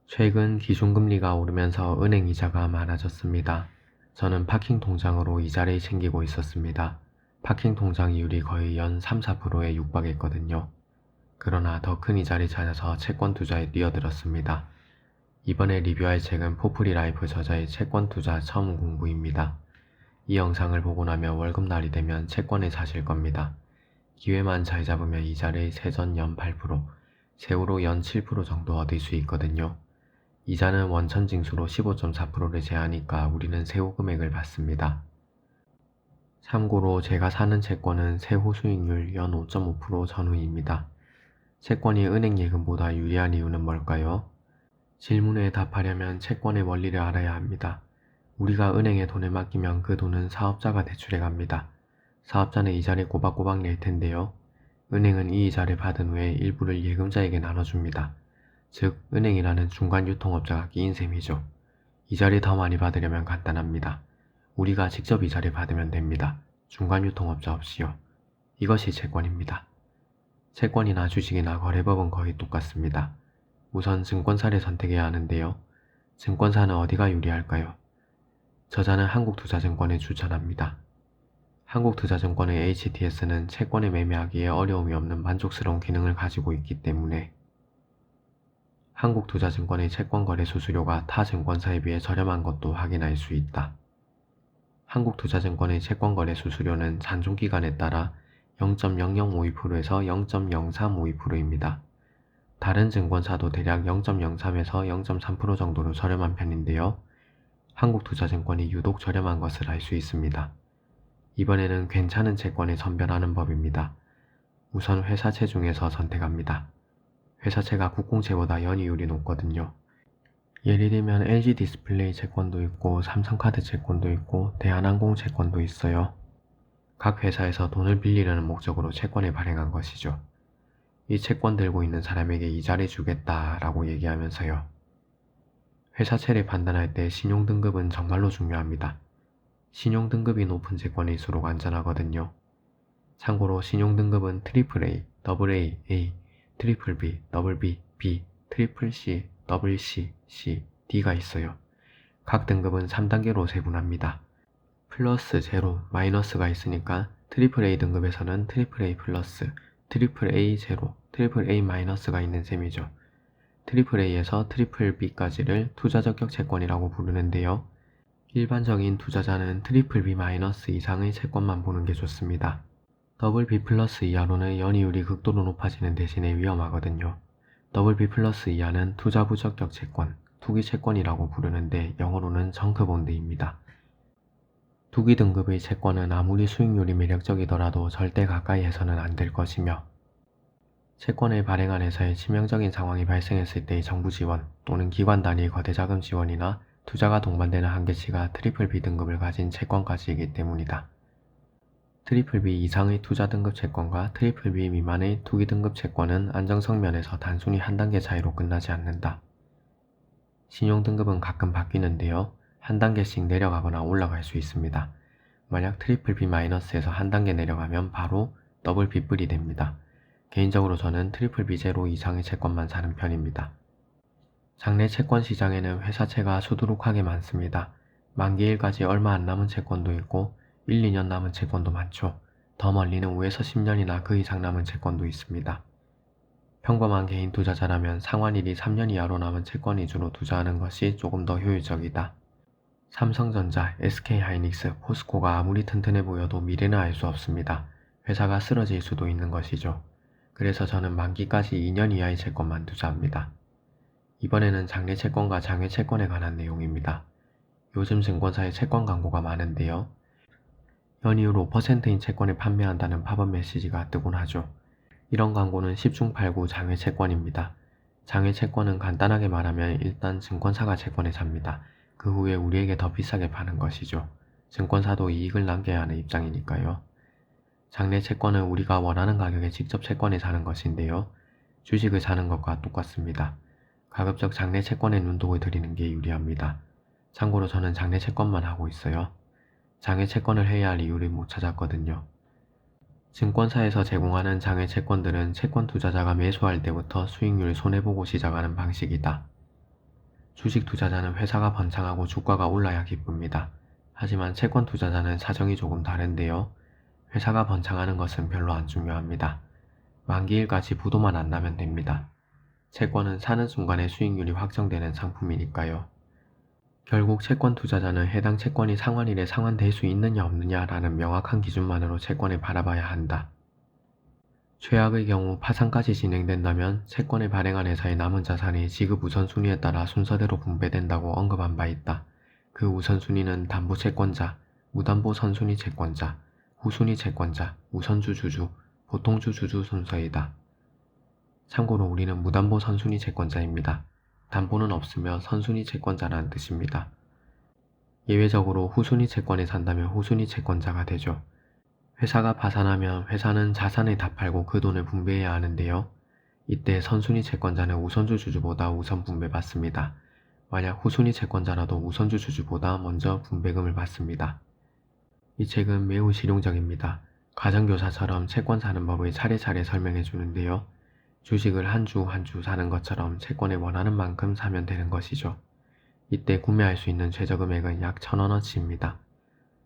최근 기준금리가 오르면서 은행 이자가 많아졌습니다. 저는 파킹 통장으로 이자를 챙기고 있었습니다. 파킹 통장 이율이 거의 연 3, 4%에 육박했거든요. 그러나 더 큰 이자를 찾아서 채권 투자에 뛰어들었습니다. 이번에 리뷰할 책은 포프리 라이프 저자의 채권 투자 처음 공부입니다. 이 영상을 보고 나면 월급날이 되면 채권에 사실 겁니다. 기회만 잘 잡으면 이자를 세전 연 8%, 세후로 연 7% 정도 얻을 수 있거든요. 이자는 원천징수로 15.4%를 제하니까 우리는 세후 금액을 받습니다. 참고로 제가 사는 채권은 세후 수익률 연 5.5% 전후입니다. 채권이 은행 예금보다 유리한 이유는 뭘까요? 질문에 답하려면 채권의 원리를 알아야 합니다. 우리가 은행에 돈을 맡기면 그 돈은 사업자가 대출해 갑니다. 사업자는 이자를 꼬박꼬박 낼 텐데요. 은행은 이 이자를 받은 후에 일부를 예금자에게 나눠줍니다. 즉, 은행이라는 중간 유통업자가 끼인 셈이죠. 이자를 더 많이 받으려면 간단합니다. 우리가 직접 이자를 받으면 됩니다. 중간 유통업자 없이요. 이것이 채권입니다. 채권이나 주식이나 거래법은 거의 똑같습니다. 우선 증권사를 선택해야 하는데요. 증권사는 어디가 유리할까요? 저자는 한국투자증권을 추천합니다. 한국투자증권의 HTS는 채권을 매매하기에 어려움이 없는 만족스러운 기능을 가지고 있기 때문에 한국투자증권의 채권거래 수수료가 타 증권사에 비해 저렴한 것도 확인할 수 있다. 한국투자증권의 채권거래 수수료는 잔존기간에 따라 0.0052%에서 0.0352%입니다. 다른 증권사도 대략 0.03에서 0.3% 정도로 저렴한 편인데요. 한국투자증권이 유독 저렴한 것을 알 수 있습니다. 이번에는 괜찮은 채권을 선별하는 법입니다. 우선 회사채 중에서 선택합니다. 회사채가 국공채보다 연이율이 높거든요. 예를 들면 LG디스플레이 채권도 있고 삼성카드 채권도 있고 대한항공 채권도 있어요. 각 회사에서 돈을 빌리려는 목적으로 채권을 발행한 것이죠. 이 채권 들고 있는 사람에게 이자를 주겠다라고 얘기하면서요. 회사채를 판단할 때 신용등급은 정말로 중요합니다. 신용등급이 높은 채권일수록 안전하거든요. 참고로 신용등급은 AAA, AA, A, BBB, BB, B, CCC, CC, D가 있어요. 각 등급은 3단계로 세분합니다. 플러스, 제로, 마이너스가 있으니까 AAA 등급에서는 AAA 플러스, AAA 제로, AAA 마이너스가 있는 셈이죠. AAA에서 BBB까지를 투자적격 채권이라고 부르는데요. 일반적인 투자자는 BBB 마이너스 이상의 채권만 보는 게 좋습니다. BB 플러스 이하로는 연이율이 극도로 높아지는 대신에 위험하거든요. BB 플러스 이하는 투자 부적격 채권, 투기 채권이라고 부르는데 영어로는 정크본드입니다. 투기 등급의 채권은 아무리 수익률이 매력적이더라도 절대 가까이 해서는 안 될 것이며 채권을 발행한 회사에 치명적인 상황이 발생했을 때의 정부 지원 또는 기관 단위 거대 자금 지원이나 투자가 동반되는 한계치가 BBB 등급을 가진 채권까지이기 때문이다. BBB 이상의 투자 등급 채권과 BBB 미만의 투기 등급 채권은 안정성 면에서 단순히 한 단계 차이로 끝나지 않는다. 신용 등급은 가끔 바뀌는데요. 한 단계씩 내려가거나 올라갈 수 있습니다. 만약 BBB-에서 한 단계 내려가면 바로 더블 B뿔이 됩니다. 개인적으로 저는 BBB 제로 이상의 채권만 사는 편입니다. 장내 채권 시장에는 회사채가 수두룩하게 많습니다. 만기일까지 얼마 안 남은 채권도 있고 1, 2년 남은 채권도 많죠. 더 멀리는 5에서 10년이나 그 이상 남은 채권도 있습니다. 평범한 개인 투자자라면 상환일이 3년 이하로 남은 채권 위주로 투자하는 것이 조금 더 효율적이다. 삼성전자, SK하이닉스, 포스코가 아무리 튼튼해 보여도 미래는 알 수 없습니다. 회사가 쓰러질 수도 있는 것이죠. 그래서 저는 만기까지 2년 이하의 채권만 투자합니다. 이번에는 장내 채권과 장외 채권에 관한 내용입니다. 요즘 증권사에 채권 광고가 많은데요. 연이율 5%인 채권을 판매한다는 팝업 메시지가 뜨곤 하죠. 이런 광고는 10중 8구 장외 채권입니다. 장외 채권은 간단하게 말하면 일단 증권사가 채권을 삽니다. 그 후에 우리에게 더 비싸게 파는 것이죠. 증권사도 이익을 남겨야 하는 입장이니까요. 장내 채권은 우리가 원하는 가격에 직접 채권을 사는 것인데요. 주식을 사는 것과 똑같습니다. 가급적 장내 채권에 눈독을 들이는 게 유리합니다. 참고로 저는 장내 채권만 하고 있어요. 장외 채권을 해야 할 이유를 못 찾았거든요. 증권사에서 제공하는 장외 채권들은 채권 투자자가 매수할 때부터 수익률 손해보고 시작하는 방식이다. 주식 투자자는 회사가 번창하고 주가가 올라야 기쁩니다. 하지만 채권 투자자는 사정이 조금 다른데요. 회사가 번창하는 것은 별로 안 중요합니다. 만기일까지 부도만 안 나면 됩니다. 채권은 사는 순간에 수익률이 확정되는 상품이니까요. 결국 채권 투자자는 해당 채권이 상환일에 상환될 수 있느냐 없느냐라는 명확한 기준만으로 채권을 바라봐야 한다. 최악의 경우 파산까지 진행된다면 채권을 발행한 회사의 남은 자산이 지급 우선순위에 따라 순서대로 분배된다고 언급한 바 있다. 그 우선순위는 담보 채권자, 무담보 선순위 채권자, 후순위 채권자, 우선주 주주, 보통주 주주 순서이다. 참고로 우리는 무담보 선순위 채권자입니다. 담보는 없으며 선순위 채권자라는 뜻입니다. 예외적으로 후순위 채권에 산다면 후순위 채권자가 되죠. 회사가 파산하면 회사는 자산을 다 팔고 그 돈을 분배해야 하는데요. 이때 선순위 채권자는 우선주 주주보다 우선 분배받습니다. 만약 후순위 채권자라도 우선주 주주보다 먼저 분배금을 받습니다. 이 책은 매우 실용적입니다. 가정교사처럼 채권 사는 법을 차례차례 설명해 주는데요. 주식을 한 주 한 주 사는 것처럼 채권을 원하는 만큼 사면 되는 것이죠. 이때 구매할 수 있는 최저금액은 약 1,000원어치입니다.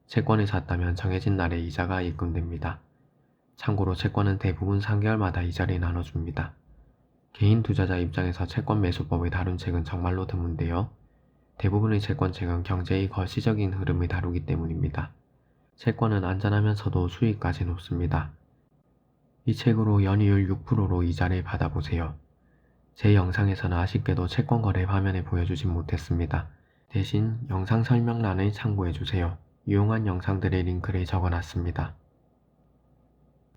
채권을 샀다면 정해진 날에 이자가 입금됩니다. 참고로 채권은 대부분 3개월마다 이자를 나눠줍니다. 개인 투자자 입장에서 채권 매수법을 다룬 책은 정말로 드문데요. 대부분의 채권책은 경제의 거시적인 흐름을 다루기 때문입니다. 채권은 안전하면서도 수익까지 높습니다. 이 책으로 연이율 6%로 이자를 받아보세요. 제 영상에서는 아쉽게도 채권 거래 화면을 보여주진 못했습니다. 대신 영상 설명란을 참고해주세요. 유용한 영상들의 링크를 적어놨습니다.